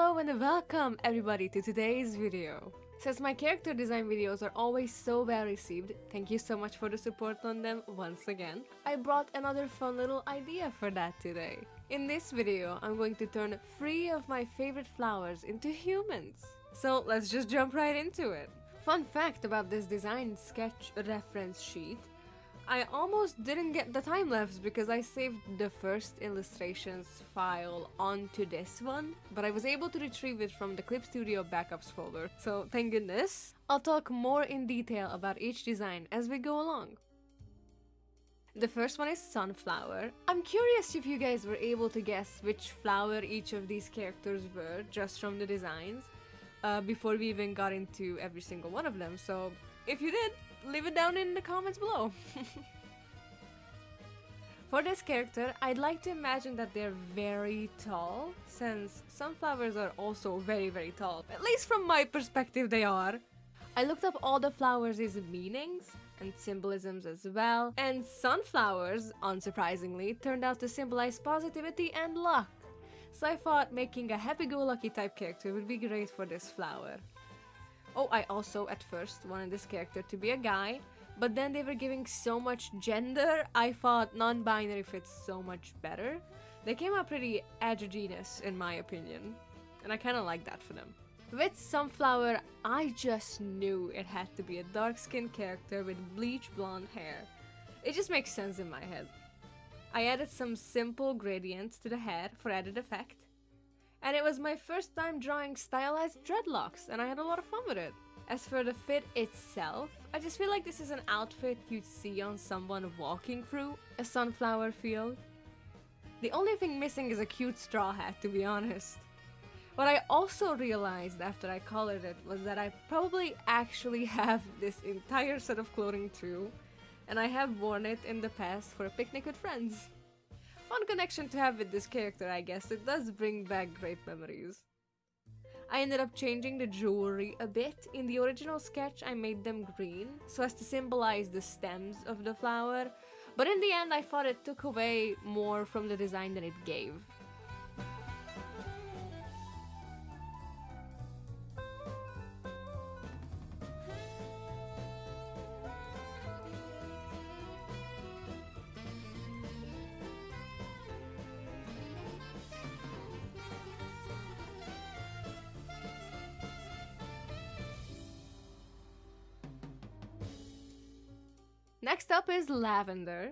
Hello and welcome everybody to today's video. Since my character design videos are always so well received, thank you so much for the support on them once again. I brought another fun little idea for that today. In this video, I'm going to turn 3 of my favorite flowers into humans. So let's just jump right into it. Fun fact about this design sketch reference sheet. I almost didn't get the time-lapse because I saved the first illustrations file onto this one, but I was able to retrieve it from the Clip Studio backups folder, so thank goodness. I'll talk more in detail about each design as we go along. The first one is Sunflower. I'm curious if you guys were able to guess which flower each of these characters were just from the designs before we even got into every single one of them, so if you did, leave it down in the comments below. For this character, I'd like to imagine that they're very tall, since sunflowers are also very tall. At least from my perspective they are. I looked up all the flowers' meanings and symbolisms as well, and sunflowers, unsurprisingly, turned out to symbolize positivity and luck. So I thought making a happy-go-lucky type character would be great for this flower. Oh, I also at first wanted this character to be a guy, but then they were giving so much gender, I thought non-binary fits so much better. They came out pretty androgynous in my opinion, and I kinda like that for them. With Sunflower, I just knew it had to be a dark-skinned character with bleach blonde hair. It just makes sense in my head. I added some simple gradients to the hair for added effect. And it was my first time drawing stylized dreadlocks, and I had a lot of fun with it. As for the fit itself, I just feel like this is an outfit you'd see on someone walking through a sunflower field. The only thing missing is a cute straw hat, to be honest. What I also realized after I colored it was that I probably actually have this entire set of clothing too, and I have worn it in the past for a picnic with friends. Fun connection to have with this character, I guess. It does bring back great memories. I ended up changing the jewelry a bit. In the original sketch, I made them green, so as to symbolize the stems of the flower, but in the end I thought it took away more from the design than it gave. Next up is Lavender.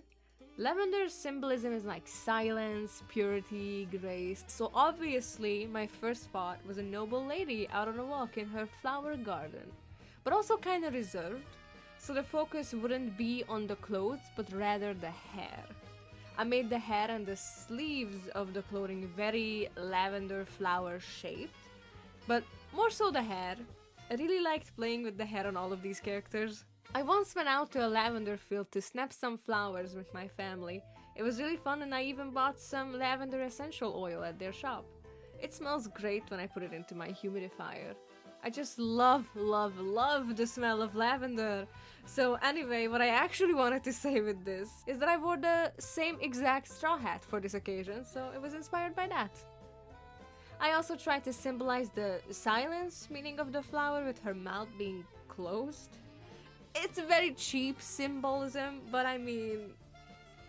Lavender's symbolism is like silence, purity, grace, so obviously my first thought was a noble lady out on a walk in her flower garden, but also kinda reserved, so the focus wouldn't be on the clothes but rather the hair. I made the hair and the sleeves of the clothing very lavender flower shaped, but more so the hair. I really liked playing with the hair on all of these characters. I once went out to a lavender field to snap some flowers with my family. It was really fun, and I even bought some lavender essential oil at their shop. It smells great when I put it into my humidifier. I just love the smell of lavender. So anyway, what I actually wanted to say with this is that I wore the same exact straw hat for this occasion, so it was inspired by that. I also tried to symbolize the silence meaning of the flower with her mouth being closed. It's a very cheap symbolism, but I mean,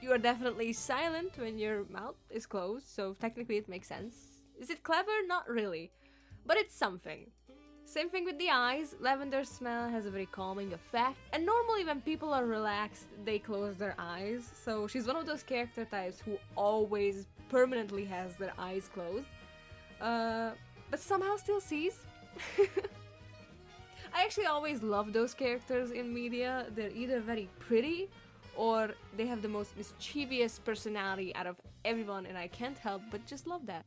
you are definitely silent when your mouth is closed, so technically it makes sense. Is it clever? Not really, but it's something. Same thing with the eyes. Lavender's smell has a very calming effect, and normally when people are relaxed, they close their eyes, so she's one of those character types who always permanently has their eyes closed, but somehow still sees. I actually always love those characters in media. They're either very pretty or they have the most mischievous personality out of everyone, and I can't help but just love that.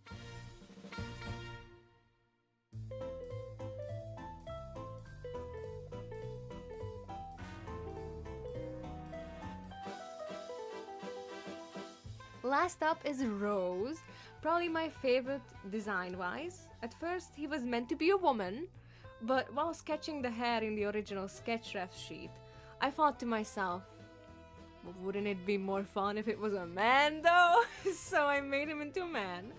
Last up is Rose, probably my favorite design-wise. At first he was meant to be a woman, but while sketching the hair in the original sketch ref sheet, I thought to myself, wouldn't it be more fun if it was a man though? So I made him into a man.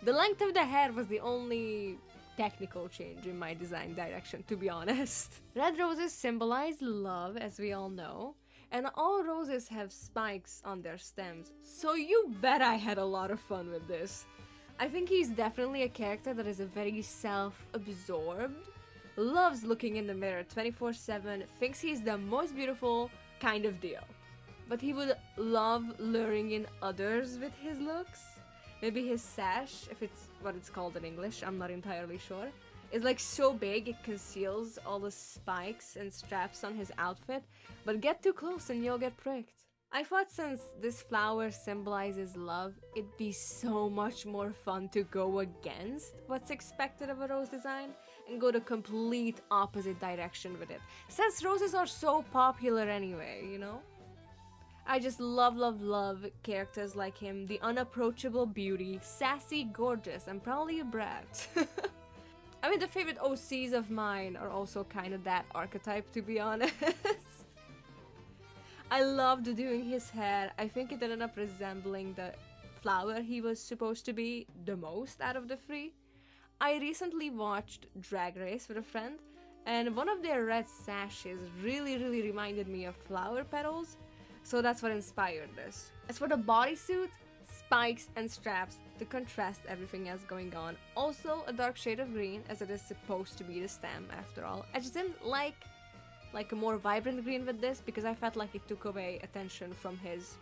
The length of the hair was the only technical change in my design direction, to be honest. Red roses symbolize love, as we all know, and all roses have spikes on their stems, so you bet I had a lot of fun with this. I think he's definitely a character that is a very self-absorbed, loves looking in the mirror 24/7, thinks he's the most beautiful kind of deal. But he would love luring in others with his looks. Maybe his sash, if it's what it's called in English, I'm not entirely sure, is like so big it conceals all the spikes and straps on his outfit, but get too close and you'll get pricked. I thought since this flower symbolizes love, it'd be so much more fun to go against what's expected of a rose design and go the complete opposite direction with it, since roses are so popular anyway, you know? I just love characters like him, the unapproachable beauty, sassy, gorgeous, and probably a brat. I mean, the favorite OCs of mine are also kind of that archetype, to be honest. I loved doing his hair. I think it ended up resembling the flower he was supposed to be the most out of the three. I recently watched Drag Race with a friend, and one of their red sashes really reminded me of flower petals, so that's what inspired this. As for the bodysuit, spikes and straps to contrast everything else going on. Also a dark shade of green, as it is supposed to be the stem after all. I just didn't like a more vibrant green with this because I felt like it took away attention from his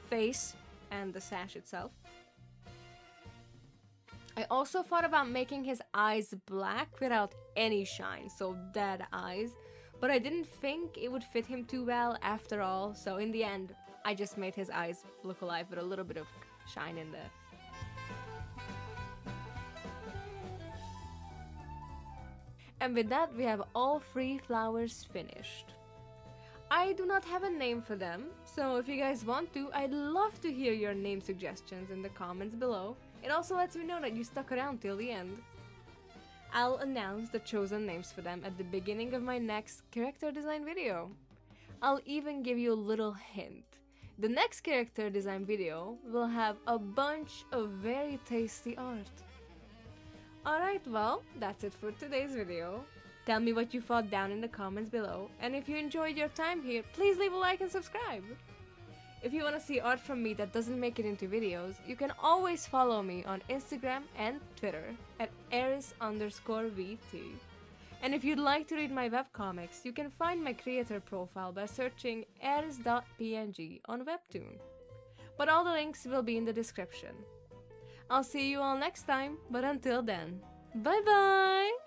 face and the sash itself. I also thought about making his eyes black without any shine, so dead eyes, but I didn't think it would fit him too well after all, so in the end, I just made his eyes look alive with a little bit of shine in there. And with that, we have all 3 flowers finished. I do not have a name for them, so if you guys want to, I'd love to hear your name suggestions in the comments below. It also lets me know that you stuck around till the end. I'll announce the chosen names for them at the beginning of my next character design video. I'll even give you a little hint. The next character design video will have a bunch of very tasty art. Alright, well, that's it for today's video. Tell me what you thought down in the comments below, and if you enjoyed your time here, please leave a like and subscribe. If you want to see art from me that doesn't make it into videos, you can always follow me on Instagram and Twitter at Eris_VT. And if you'd like to read my webcomics, you can find my creator profile by searching eris.png on Webtoon. But all the links will be in the description. I'll see you all next time, but until then, bye bye!